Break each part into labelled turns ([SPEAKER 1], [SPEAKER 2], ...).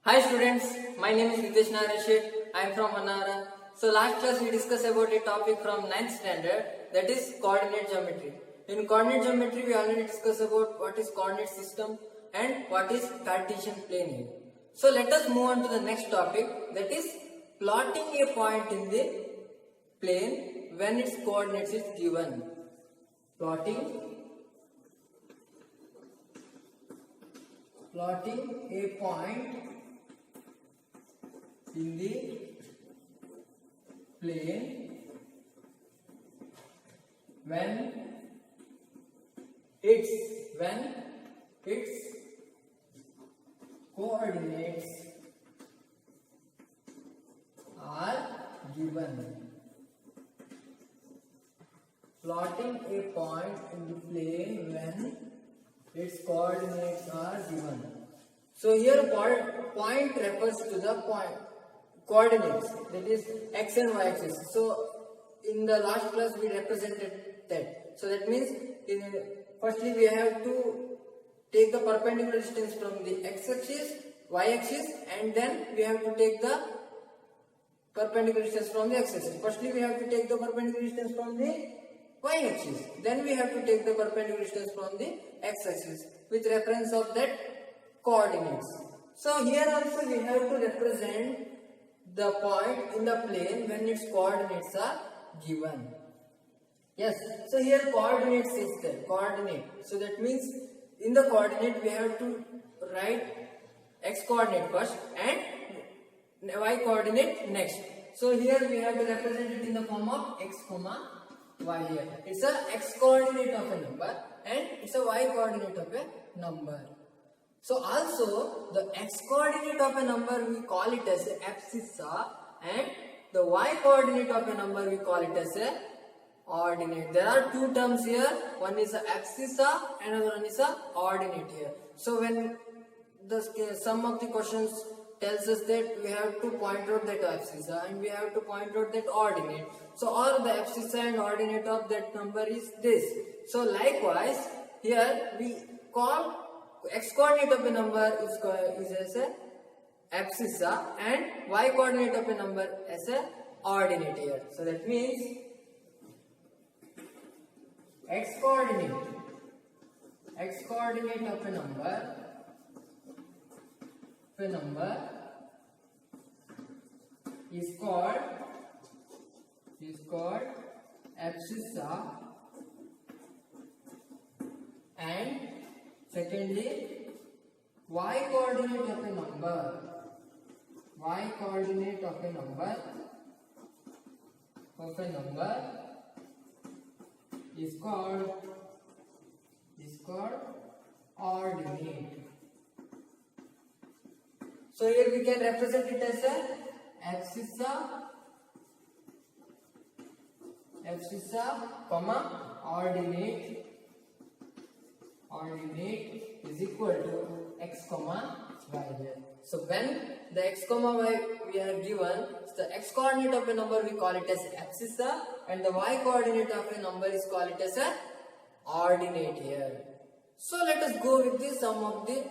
[SPEAKER 1] Hi students, my name is Nitesh Narashet. I am from Hanara. So last class we discussed about a topic from 9th standard, that is coordinate geometry. In coordinate geometry we already discussed about what is coordinate system and what is Cartesian plane. So let us move on to the next topic, that is plotting a point in the plane when its coordinates is given. Plotting a point in the plane when its coordinates are given. Plotting a point in the plane when its coordinates are given. So here point refers to the coordinates, that is x and y axis. So in the last class we represented that. So that means firstly we have to take the perpendicular distance from the x axis, y axis, and then we have to take the perpendicular distance from the x axis. Firstly we have to take the perpendicular distance from the y axis, then we have to take the perpendicular distance from the x axis with reference of that coordinates. So here also we have to represent the point in the plane when its coordinates are given. Yes, so here coordinates is there, coordinate. So that means in the coordinate we have to write x coordinate first and y coordinate next. So here we have to represent it in the form of x comma y here. It's a x coordinate of a number and it's a y coordinate of a number. So also the x coordinate of a number we call it as a abscissa and the y coordinate of a number we call it as a ordinate. There are two terms here. One is a abscissa and another one is a ordinate here. So when some of the questions tells us that we have to point out that abscissa and we have to point out that ordinate. So or the abscissa and ordinate of that number is this. So likewise here we call x coordinate of a number is as a abscissa and y coordinate of a number as a ordinate here. So that means x coordinate of a number is called abscissa, and secondly y coordinate of a number is called ordinate. So here we can represent it as a abscissa, comma ordinate is equal to x comma y here. So when the x comma y we are given, the x coordinate of a number we call it as abscissa and the y coordinate of a number is called it as a ordinate here. So let us go with some of the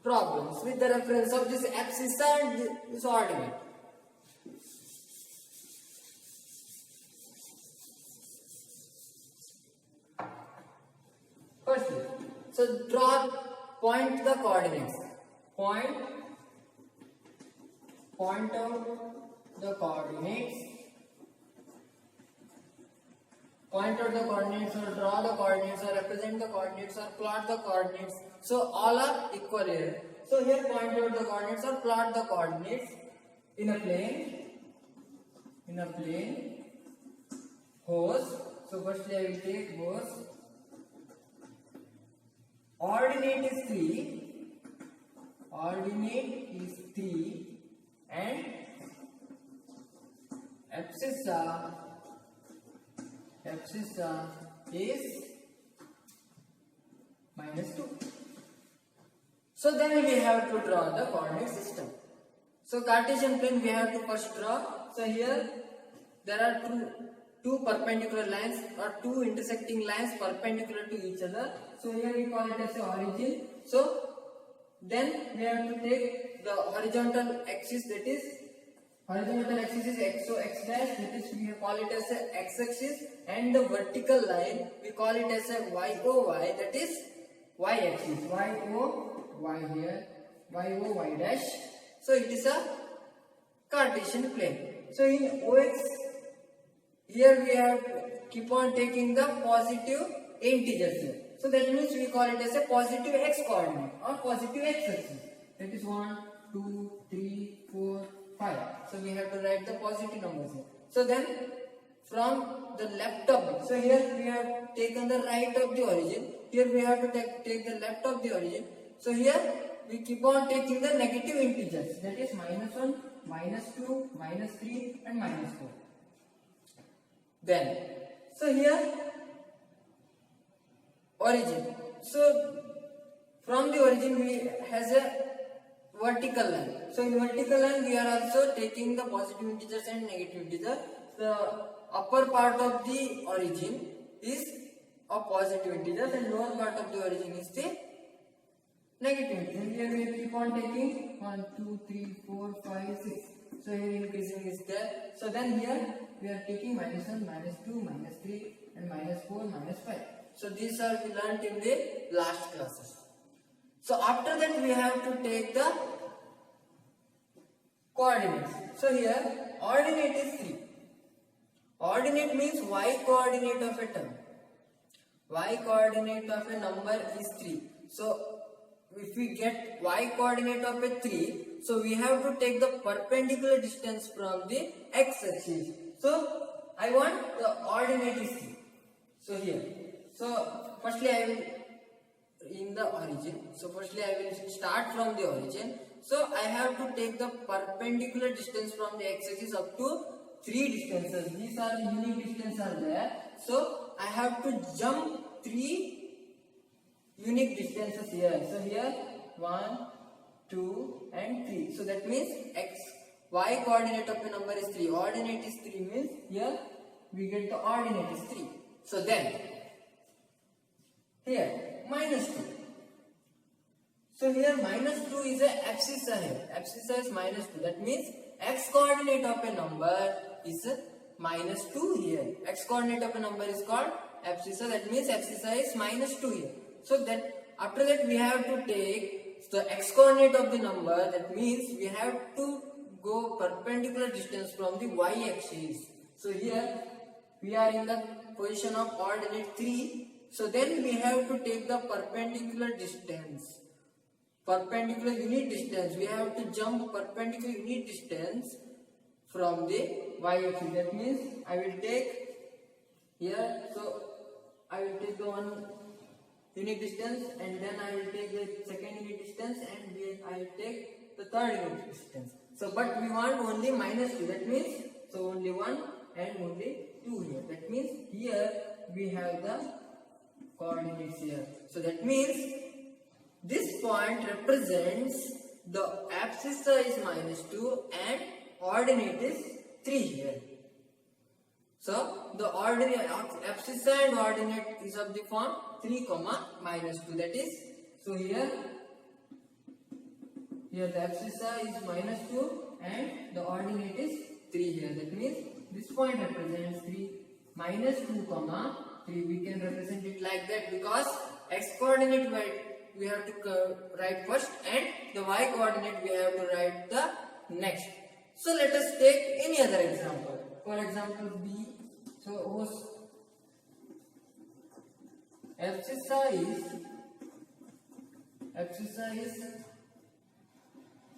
[SPEAKER 1] problems with the reference of this abscissa and this ordinate. Firstly, so point the coordinates. Point out the coordinates. Point out the coordinates or draw the coordinates or represent the coordinates or plot the coordinates. So all are equal here. So here point out the coordinates or plot the coordinates in a plane whose. So firstly I will take whose ordinate is 3 and abscissa is -2. So then we have to draw the coordinate system. So Cartesian plane we have to first draw. So here there are two perpendicular lines or two intersecting lines perpendicular to each other. So here we call it as a origin. So then we have to take the horizontal axis, that is horizontal axis is x, so x dash, that is we call it as a x axis, and the vertical line we call it as a y o y, that is y axis, y o y here, y o y dash. So it is a Cartesian plane. So in OX, here we have to keep on taking the positive integers here. So that means we call it as a positive x coordinate or positive x axis. That is 1, 2, 3, 4, 5. So we have to write the positive numbers here. So then from the left of, so here we have taken the right of the origin. Here we have to take the left of the origin. So here we keep on taking the negative integers, that is -1, -2, -3 and -4. Then, so here origin. So from the origin we has a vertical line. So in vertical line we are also taking the positive integers and negative integers. The upper part of the origin is a positive integers and lower part of the origin is the negative integers. Here we keep on taking 1, 2, 3, 4, 5, 6. So here increasing is there. So then here we are taking -1, -2, -3 and -4, -5. So these are we learnt in the last classes. So after that we have to take the coordinates. So here ordinate is 3. Ordinate means y coordinate of a term. Y coordinate of a number is 3. So if we get y coordinate of a 3, so we have to take the perpendicular distance from the x axis. So I want the ordinate is 3. So here, so firstly I will in the origin. So firstly I will start from the origin. So I have to take the perpendicular distance from the x axis up to 3 distances. These are unique distances are there. So I have to jump 3 unique distances here. So here 1, 2 and 3. So that means y coordinate of a number is 3. Ordinate is 3 means here we get the ordinate is 3. So then here -2. So here -2 is a abscissa here. Abscissa is -2. That means x coordinate of a number is -2 here. X coordinate of a number is called abscissa. That means abscissa is -2 here. So that after that we have to take the x coordinate of the number. That means we have to go perpendicular distance from the y axis. So here we are in the position of ordinate 3. So then we have to take the perpendicular distance. Perpendicular unit distance. We have to jump perpendicular unit distance from the y axis. That means I will take here. So I will take the one unit distance and then I will take the second unit distance and then I will take the third unit distance. So but we want only -2. That means so only 1 and only 2 here. That means here we have the coordinates here. So that means this point represents the abscissa is -2 and ordinate is 3 here. So the ordinate abscissa and ordinate is of the form 3, -2. That is, so here the abscissa is -2 and the ordinate is 3 here. That means this point represents 3, -2, 3. We can represent it like that because x coordinate we have to write first and the y coordinate we have to write the next. So let us take any other example. For example B. So abscissa is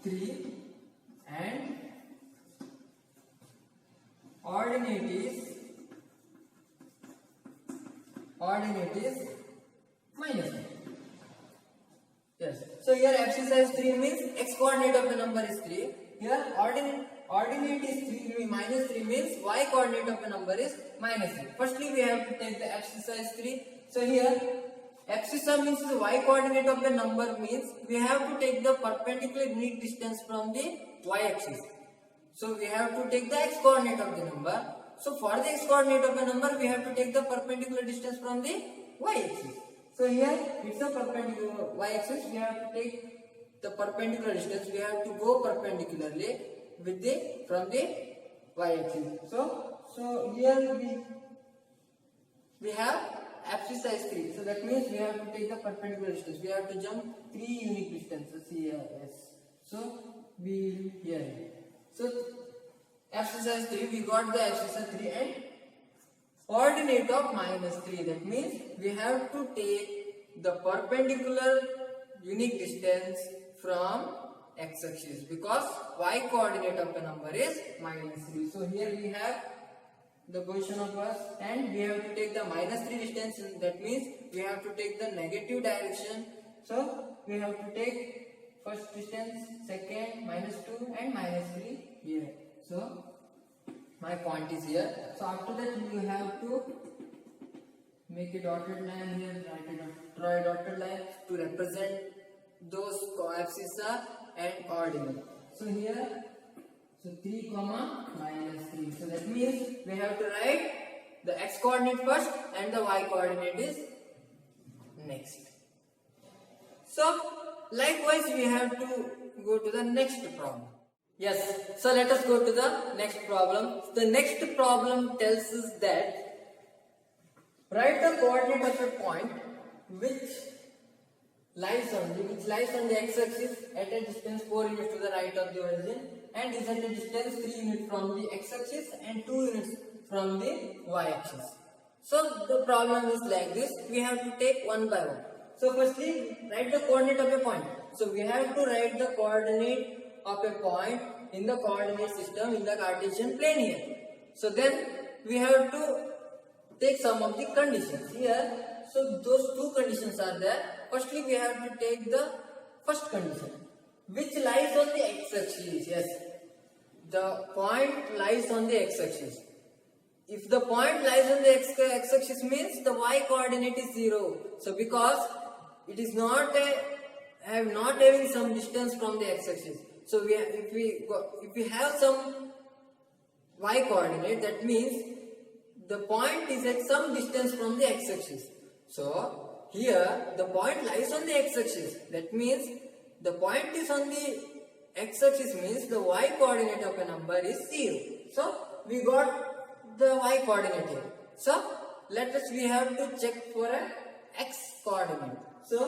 [SPEAKER 1] 3 and ordinate is -1. Yes. So here abscissa is 3 means x coordinate of the number is 3. Here ordinate is 3 -3 means y coordinate of a number is -3. Firstly we have to take the abscissa is 3. So here abscissa means the y coordinate of a number means we have to take the perpendicular unit distance from the y axis. So we have to take the x coordinate of the number. So for the x coordinate of a number we have to take the perpendicular distance from the y axis. So here it's a perpendicular y axis. We have to take the perpendicular distance, we have to go perpendicularly with the from the y-axis. So here we have abscissa is 3. So that means we have to take the perpendicular distance. We have to jump 3 unique distances here. Yes. So we here. So abscissa is 3. We got the abscissa 3 and coordinate of -3. That means we have to take the perpendicular unique distance from x-axis because y coordinate of the number is -3. So here we have the position of us and we have to take the -3 distance, and that means we have to take the negative direction. So we have to take first distance, second, -2 and -3 here. So my point is here. So after that you have to make a dotted line here, draw a dotted line to represent those abscissa and coordinate. So here, so 3 comma -3. So that means we have to write the x coordinate first and the y coordinate is next. So likewise we have to go to the next problem. Yes, so let us go to the next problem. The next problem tells us that write the coordinate of a point which lies on the x-axis at a distance 4 units to the right of the origin and is at a distance 3 units from the x-axis and 2 units from the y-axis. So the problem is like this. We have to take one by one. So firstly, write the coordinate of a point. So we have to write the coordinate of a point in the coordinate system in the Cartesian plane here. So then we have to take some of the conditions here. So those two conditions are there. Firstly, we have to take the first condition, which lies on the x-axis. Yes, the point lies on the x-axis. If the point lies on the x-axis means the y coordinate is 0. So because it is not having some distance from the x-axis. So if we have some y coordinate, that means the point is at some distance from the x-axis. So here the point lies on the x-axis. That means the point is on the x-axis means the y coordinate of a number is 0. So we got the y coordinate here. So we have to check for an x coordinate. So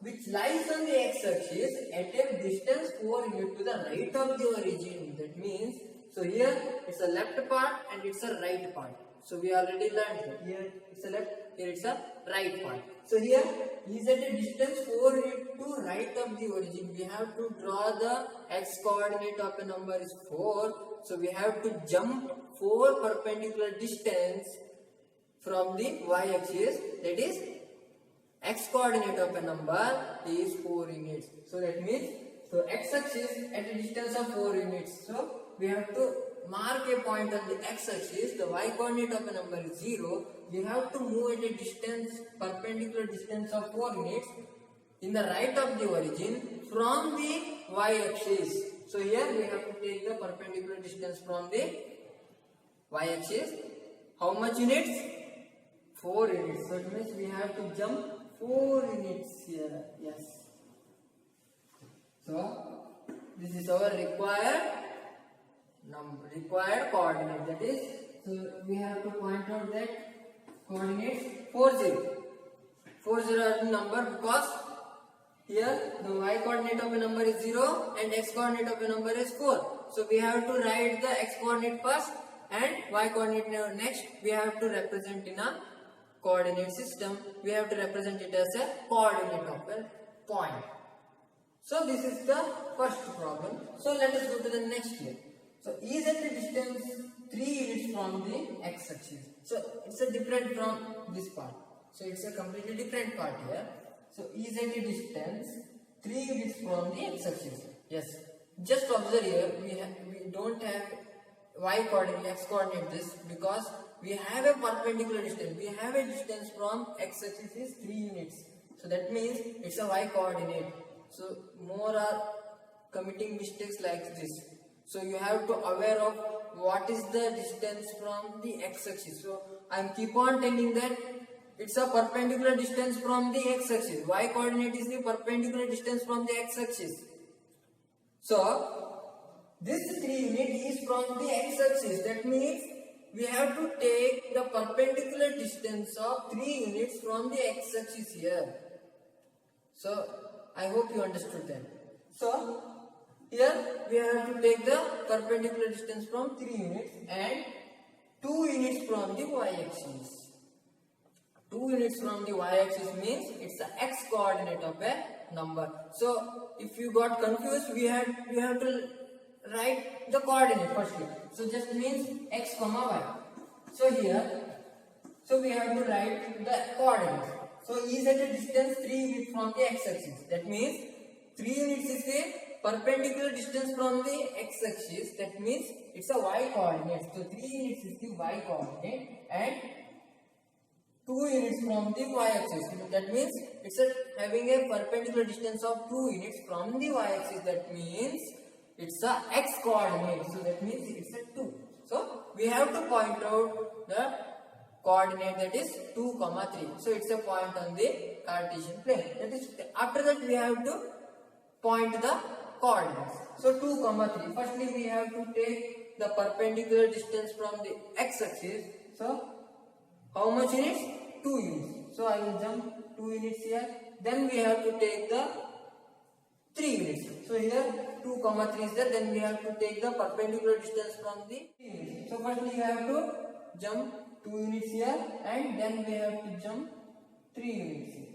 [SPEAKER 1] which lies on the x-axis at a distance 4 units to the right of the origin. That means, so here it's a left part and it's a right part. So we already learned that. Here it's a left, here it's a right part. So here is at a distance 4 units to right of the origin. We have to draw the x coordinate of a number is 4. So we have to jump 4 perpendicular distance from the y-axis. That is, x coordinate of a number is 4 units. So that means, so x-axis at a distance of 4 units. So we have to mark a point on the x-axis. The y coordinate of a number is 0. We have to move at a distance, perpendicular distance of 4 units in the right of the origin from the y-axis. So here we have to take the perpendicular distance from the y-axis. How much units? 4 units. So it means we have to jump 4 units here. Yes. So this is our required coordinate. That is, so we have to point out that coordinates 40. 40 are the number because here the y coordinate of a number is 0 and x coordinate of a number is 4. So we have to write the x coordinate first and y coordinate next. We have to represent in a coordinate system. We have to represent it as a coordinate of a point. So this is the first problem. So let us go to the next here. So E is at a distance 3 units from the x-axis. So it's a different from this part. So it's a completely different part here. So E is at a distance 3 units from the x-axis. Yes. Just observe here. We don't have y coordinate, x coordinate this because we have a perpendicular distance. We have a distance from x-axis is 3 units. So that means it's a y coordinate. So more are committing mistakes like this. So you have to aware of what is the distance from the x-axis. So I am keep on telling that It's a perpendicular distance from the x-axis. Y coordinate is the perpendicular distance from the x-axis. So this 3 unit is from the x-axis. That means we have to take the perpendicular distance of 3 units from the x-axis here. So I hope you understood that. So here we have to take the perpendicular distance from 3 units and 2 units from the y-axis. 2 units from the y-axis means it's the x coordinate of a number. So if you got confused, you have to write the coordinate firstly. So just means x comma y. So here, so we have to write the coordinates. So E is at a distance 3 units from the x-axis. That means 3 units is the perpendicular distance from the x-axis. That means it's a y coordinate. So 3 units is the y coordinate and 2 units from the y-axis. That means it's having a perpendicular distance of 2 units from the y-axis. That means it's a x coordinate. So that means it's a 2. So we have to point out the coordinate, that is 2, 3. So it's a point on the Cartesian plane. That is, after that we have to point the coordinates. So 2, 3. Firstly we have to take the perpendicular distance from the x-axis. So how much units? 2 units. So I will jump 2 units here. Then we have to take the 3 units. So here 2, 3 is there. Then we have to take the perpendicular distance from the 3 units. So firstly we have to jump 2 units here and then we have to jump 3 units here.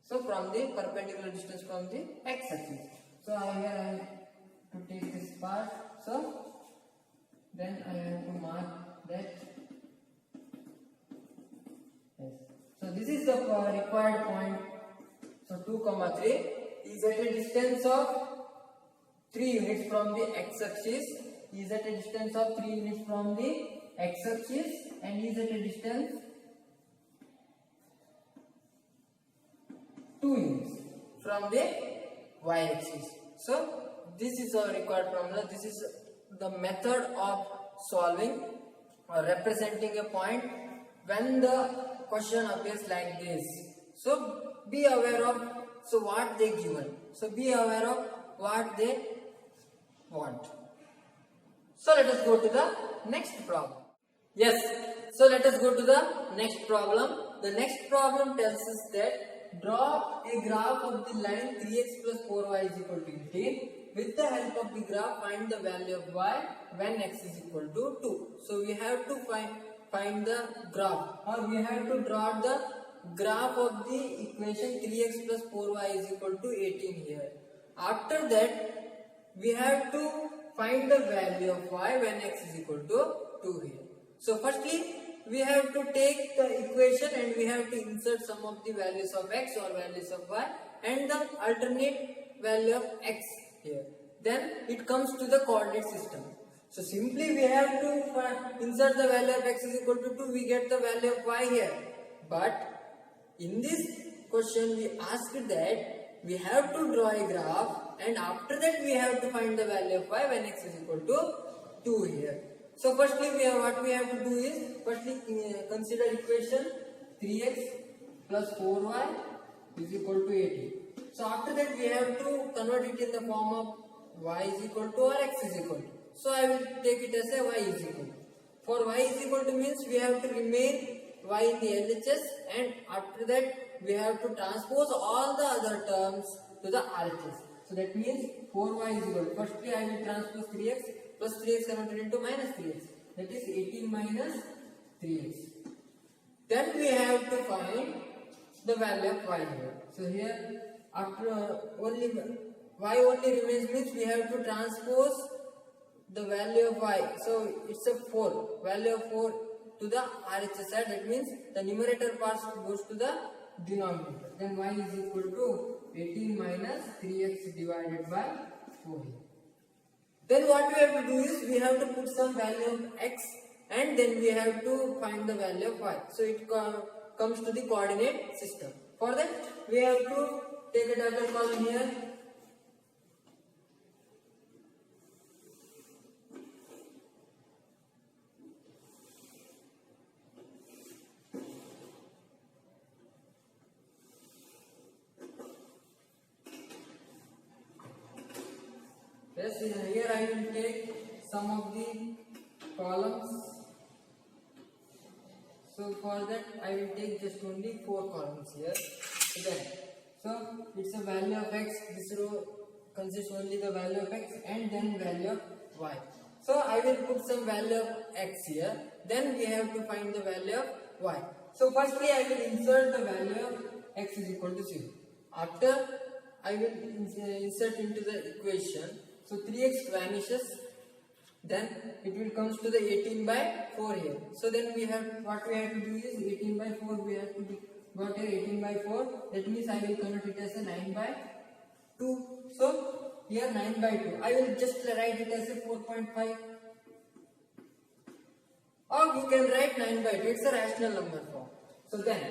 [SPEAKER 1] So from the perpendicular distance from the x-axis. So here I have to take this part. So then I have to mark that. Yes. So this is the required point. So 2, 3 is at a distance of 3 units from the x-axis. Is at a distance of 3 units from the x-axis and is at a distance 2 units from the y-axis. So this is our required formula. This is the method of solving or representing a point when the question appears like this. So be aware of what they given. So be aware of what they want. So let us go to the next problem. Yes, so let us go to the next problem. The next problem tells us that draw a graph of the line 3x plus 4y is equal to 18. With the help of the graph, find the value of y when x is equal to 2. So we have to find the graph, or we have to draw the graph of the equation 3x plus 4y is equal to 18 here. After that, we have to find the value of y when x is equal to 2 here. So firstly, we have to take the equation and we have to insert some of the values of x or values of y and the alternate value of x here. Then it comes to the coordinate system. So simply we have to insert the value of x is equal to 2, we get the value of y here. But in this question we asked that we have to draw a graph and after that we have to find the value of y when x is equal to 2 here. So firstly what we have to do is firstly consider equation 3x plus 4y is equal to 18. So after that we have to convert it in the form of y is equal to or x is equal to. So I will take it as a y is equal to. For y is equal to means we have to remain y in the LHS and after that we have to transpose all the other terms to the RHS. So that means 4y is equal to, firstly I will transpose 3x plus 3x converted into minus 3x. That is 18 minus 3x. Then we have to find the value of y here. So here after only y only remains means we have to transpose the value of y. So it's a 4. Value of 4 to the RHS side. That means the numerator part goes to the denominator. Then y is equal to 18 minus 3x divided by 4. Then what we have to do is we have to put some value of x and then we have to find the value of y. So it comes to the coordinate system. For that we have to take a double column here. Yes, here I will take some of the columns. So for that I will take just only 4 columns here. Again, so it's a value of x. This row consists only the value of x and then value of y. So I will put some value of x here. Then we have to find the value of y. So firstly I will insert the value of x is equal to 0. After I will insert into the equation. So 3x vanishes. Then it will comes to the 18 by 4 here. So then we have what we have to do is 18 by 4 we have to got here 18 by 4. That means I will convert it as a 9 by 2. So here 9 by 2. I will just write it as a 4.5. Or you can write 9 by 2. It's a rational number form. So then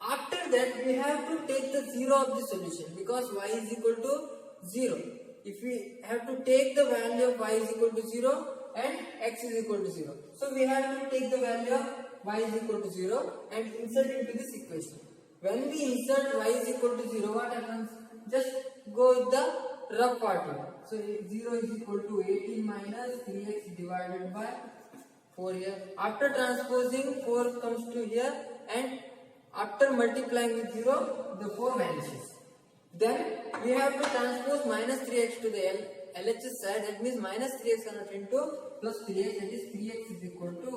[SPEAKER 1] after that we have to take the 0 of the solution because y is equal to 0. If we have to take the value of y is equal to 0 and x is equal to 0. So we have to take the value of y is equal to 0 and insert into this equation. When we insert y is equal to 0, what happens? Just go with the rough part here. So 0 is equal to 18 minus 3x divided by 4 here. After transposing, 4 comes to here and after multiplying with 0, the 4 vanishes. Then we have to transpose minus 3x to the LHS side. That means minus 3x converted into plus 3x. That is 3x is equal to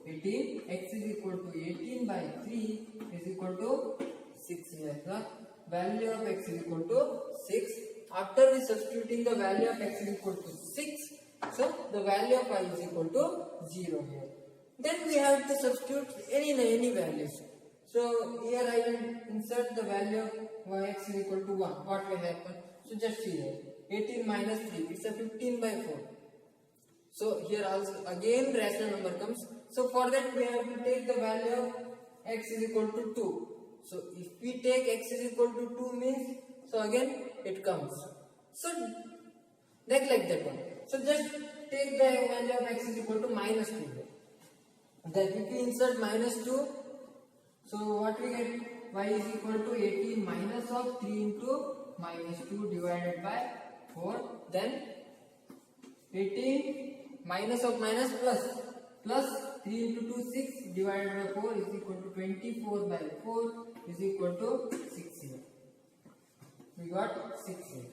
[SPEAKER 1] 18. X is equal to 18 by 3 is equal to 6 here. The value of x is equal to 6. After we substituting the value of x is equal to 6. So the value of y is equal to 0 here. Then we have to substitute any values. So here I will insert the value of yx is equal to 1. What will happen? So just see here. 18 minus 3. It's a 15 by 4. So here also again rational number comes. So for that we have to take the value of x is equal to 2. So if we take x is equal to 2 means, so again it comes. So neglect that one. So just take the value of x is equal to minus 2. Then if we insert minus 2, so what we get? Y is equal to 18 minus of 3 into minus 2 divided by 4. Then 18 minus of minus plus 3 into 2 6 divided by 4 is equal to 24 by 4 is equal to 6 here. We got 6 here.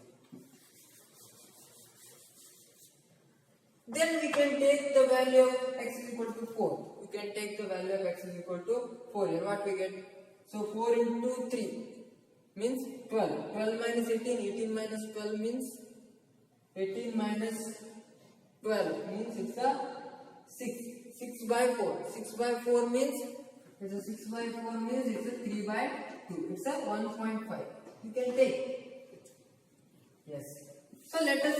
[SPEAKER 1] Then we can take the value of x is equal to 4. We can take the value of x is equal to 4 here. What we get? So 4 into 3 means 12. 12 minus 18. 18 minus 12 means 18 minus 12 means it's a 6. 6 by 4. 6 by 4 means it's a 6 by 4 means it's a 3 by 2. It's a 1.5. You can take. Yes. So let us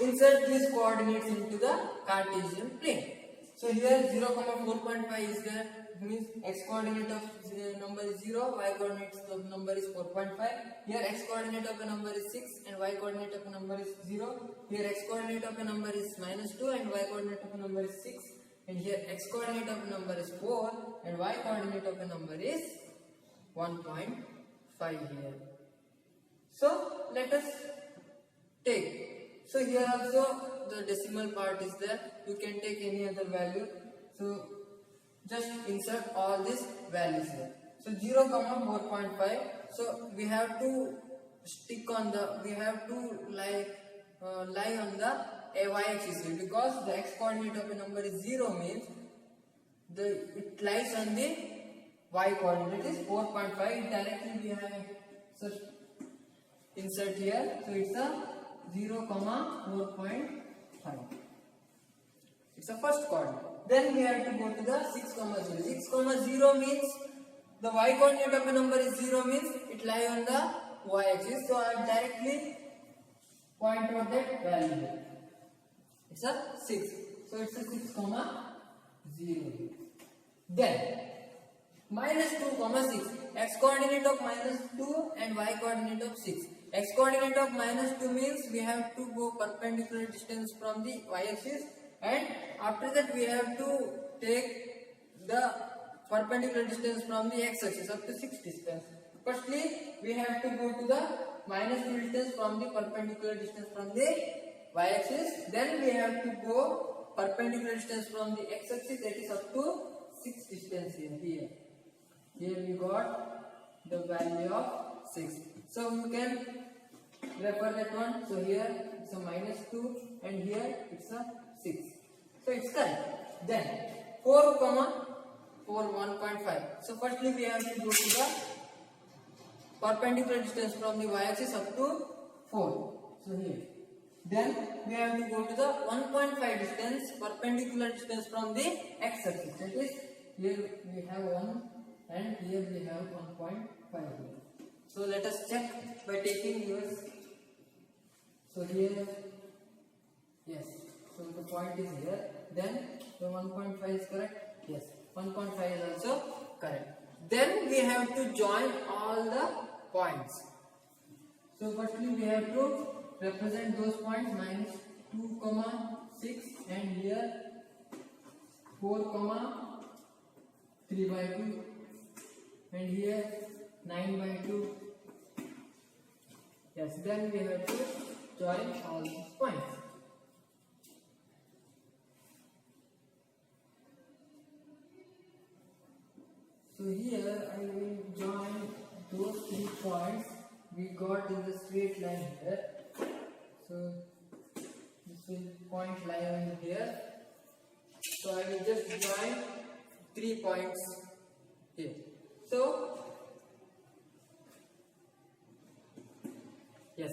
[SPEAKER 1] insert these coordinates into the Cartesian plane. So here 0, 4.5 is there. Means x coordinate of number is 0, y coordinate of number is 4.5. Here x coordinate of a number is 6 and y coordinate of a number is 0. Here x coordinate of a number is minus 2 and y coordinate of a number is 6. And here x coordinate of a number is 4 and y coordinate of a number is 1.5 here. So let us take. So here also the decimal part is there. You can take any other value. So just insert all these values here. So 0, 4.5. So we have to stick on the, we have to lie on the y-axis here, because the x coordinate of a number is 0 means it lies on the y coordinate is 4.5. Directly we have such insert here. So it's a 0, 4.5. It's the first coordinate. Then we have to go to the 6, 0. 6, 0 means the y coordinate of a number is 0 means it lies on the y-axis. So I directly point out that value. It's a 6. So it's a 6, 0. Then minus 2, 6. X coordinate of minus 2 and y coordinate of 6. X coordinate of minus 2 means we have to go perpendicular distance from the y-axis, and after that we have to take the perpendicular distance from the x-axis up to 6 distance. Firstly, we have to go to the minus 2 distance from the perpendicular distance from the y-axis. Then we have to go perpendicular distance from the x-axis, that is up to 6 distance here. Here we got the value of 6. So you can refer that one. So here it's a minus 2 and here it's a 6. So it's correct. Then 4, 1.5. So firstly we have to go to the perpendicular distance from the y-axis up to 4. So here. Then we have to go to the 1.5 distance, perpendicular distance from the x-axis. That is, here we have 1 and here we have 1.5. So let us check by taking yours. So here, yes. So the point is here. Then the 1.5 is correct. Yes, 1.5 is also correct. Then we have to join all the points. So firstly we have to represent those points, minus 2, 6 and here 4, 3 by 2 and here 9 by 2. Yes, then we have to join all these points. So here I will join those 3 points we got in the straight line here. So this will point line here. So I will just join 3 points here. So yes.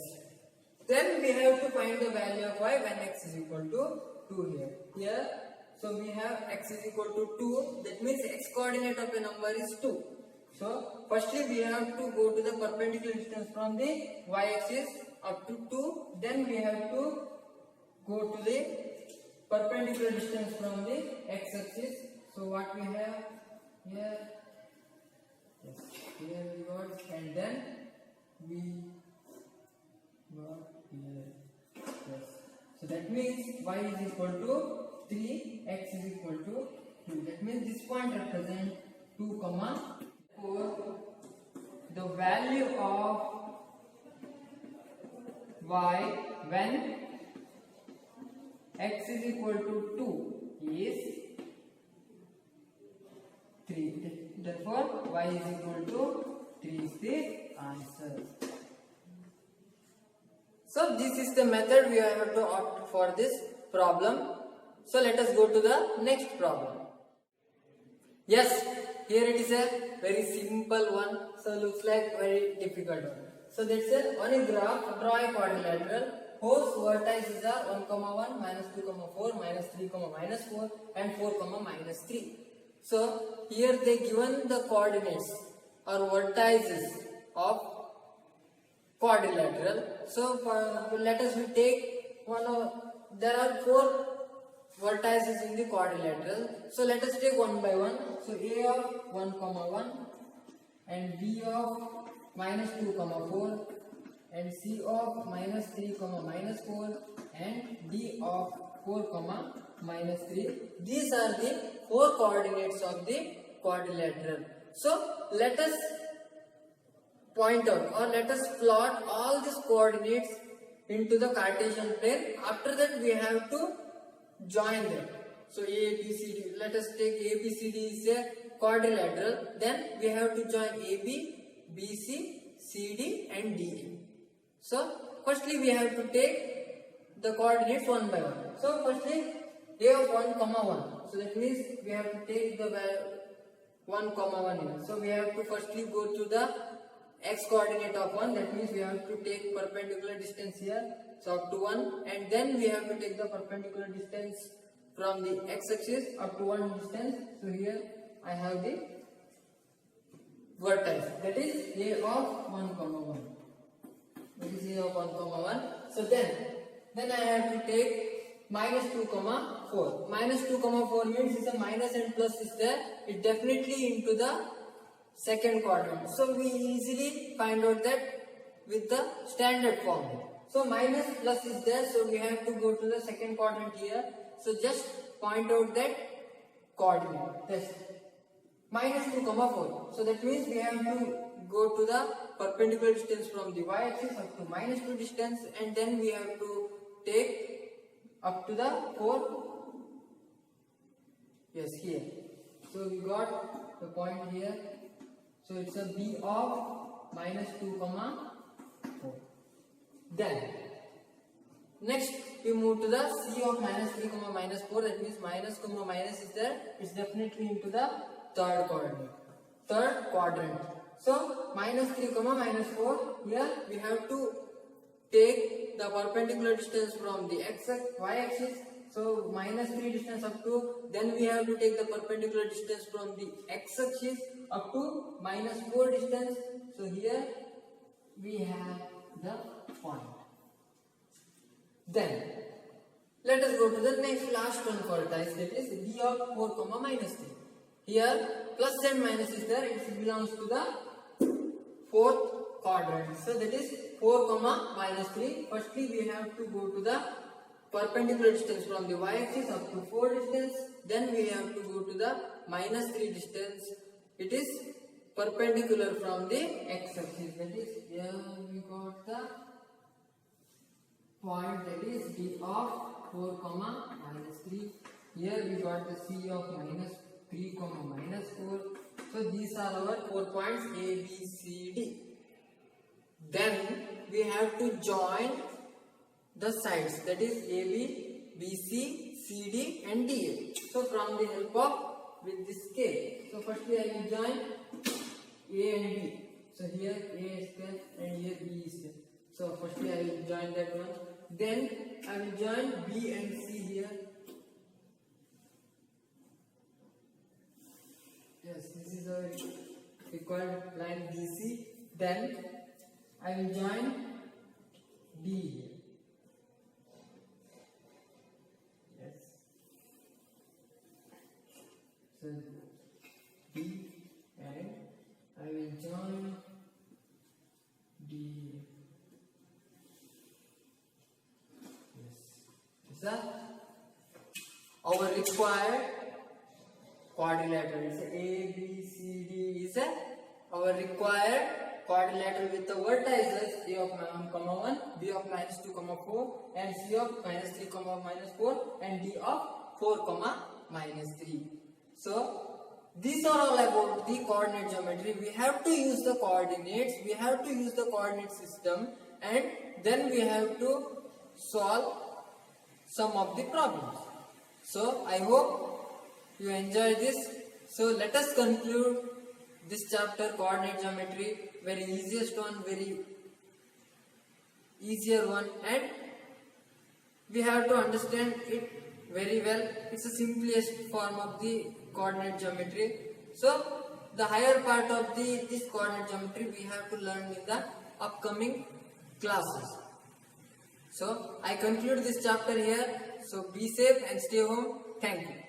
[SPEAKER 1] Then we have to find the value of y when x is equal to 2 here. Here, so we have x is equal to 2. That means x coordinate of a number is 2. So firstly we have to go to the perpendicular distance from the y-axis up to 2. Then we have to go to the perpendicular distance from the x-axis. So what we have here, yes, here we got, and then we got here, yes. So that means y is equal to 3, x is equal to 2. That means this point represents 2, 4. The value of y when x is equal to 2 is 3. Therefore, y is equal to 3 is the answer. So this is the method we have to opt for this problem. So let us go to the next problem. Yes, here it is a very simple one. So looks like very difficult one. So that's it. On a graph, draw a quadrilateral whose vertices are 1, 1, minus 2, 4, minus 3, minus 4 and 4, minus 3. So here they given the coordinates or vertices of quadrilateral. So let us take one of, there are 4 vertices in the quadrilateral. So let us take one by one. So A of 1, 1 and B of minus 2, 4 and C of minus 3, minus 4 and D of 4, minus 3. These are the 4 coordinates of the quadrilateral. So let us point out or let us plot all these coordinates into the Cartesian plane. After that we have to join them. So A, B, C, D. Let us take A, B, C, D is a quadrilateral. Then we have to join AB, BC, CD and DE. So firstly we have to take the coordinates one by one. So firstly A of 1, 1. So that means we have to take the value 1, 1 here. So we have to firstly go to the x coordinate of 1. That means we have to take perpendicular distance here. So up to 1, and then we have to take the perpendicular distance from the x-axis up to 1 distance. So here I have the vertex, that is A of 1, 1. That is A of 1, 1. So then I have to take minus 2, 4. Minus 2, 4 means is a minus and plus is there. It definitely into the second quadrant. So we easily find out that with the standard form. So minus plus is there, so we have to go to the second quadrant here. So just point out that coordinate. Yes. Minus 2, 4. So that means we have to go to the perpendicular distance from the y-axis up to -2 distance, and then we have to take up to the 4. Yes, here. So we got the point here. So it's a b of -2, 4. Then next we move to the c of -3, -4. That means minus, minus is there. It's definitely into the third quadrant. So -3, -4. Here we have to take the perpendicular distance from the y-axis. So -3 distance up to. Then we have to take the perpendicular distance from the x-axis up to -4 distance. So here we have the point. Then let us go to the next last one quantized, that is b of 4, -3. Here plus and minus is there. It belongs to the fourth quadrant. So that is 4, -3. Firstly we have to go to the perpendicular distance from the y-axis up to 4 distance. Then we have to go to the -3 distance. It is perpendicular from the x-axis. That is, here we got the point, that is b of 4, -3. Here we got the c of -3, -4. So these are our 4 points A, B, C, D. Then we have to join the sides, that is AB, BC, CD and DA. So from the help of with this scale. So firstly I will join A and B. So here A is there and here B is there. So firstly I will join that one. Then I will join B and C here. Yes, this is our required line BC. Then I will join D here. Yes. So B and I will join D. Yes. Is that our required quadrilateral? It's A, B, C, D is our required quadrilateral with the vertices A of 1, B of -2, 4 and C of -3, -4 and D of 4, -3. So these are all about the coordinate geometry. We have to use the coordinates, we have to use the coordinate system, and then we have to solve some of the problems. So I hope you enjoy this. So let us conclude this chapter, coordinate geometry. Very easiest one, very easier one, and we have to understand it very well. It's the simplest form of the coordinate geometry. So the higher part of this coordinate geometry we have to learn in the upcoming classes. So I conclude this chapter here. So be safe and stay home. Thank you.